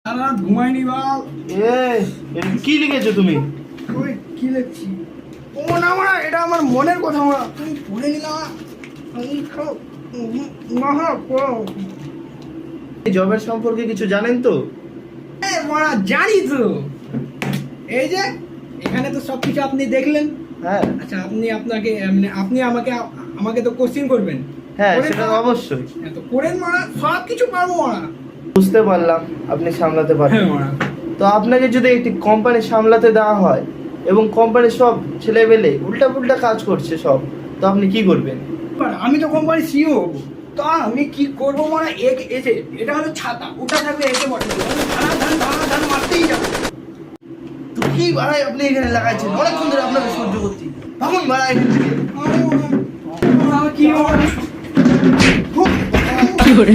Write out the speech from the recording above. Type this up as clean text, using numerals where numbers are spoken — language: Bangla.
সারা রাত ঘুমাইনি বাল। এটা কি লিখেছো তুমি? ওই কি লিখছি? ও না মারা, এটা আমার মনের কথা মারা, তুমি পড়ে নিলাম। জবের সম্পর্কে কিছু জানেন তো? মারা জানি তো। এই যে এখানে তো সবকিছু আপনি দেখলেন। হ্যাঁ আচ্ছা, আপনি আমাকে তো কোশ্চেন করবেন। হ্যাঁ, করেন সেটা মারা? অবশ্যই। হ্যাঁ, তো করেন মারা, সব কিছু পারবো মারা। বুঝতে পারলাম আপনি সামলাতে পারবেন। হ্যাঁ মারা। তো আপনাকে যদি একটি কোম্পানি সামলাতে দেওয়া হয় এবং কোম্পানির সব ছেলেবেলে উল্টা পুল্টা কাজ করছে সব, তো আপনি কি করবেন? আমি তো কোম্পানি সিইও হবো, তো আমি কি করবো মারা? এসে এটা হলো ছাতা, ওটা থাকবে এসে বটে, ধান মারতেই যাবো। তো কি বাড়াই আপনি এখানে লাগাইছেন? অনেকক্ষণ ধরে আপনাকে সহ্য করছি। ভাবুন বাড়াই এখান থেকে। কি কি করে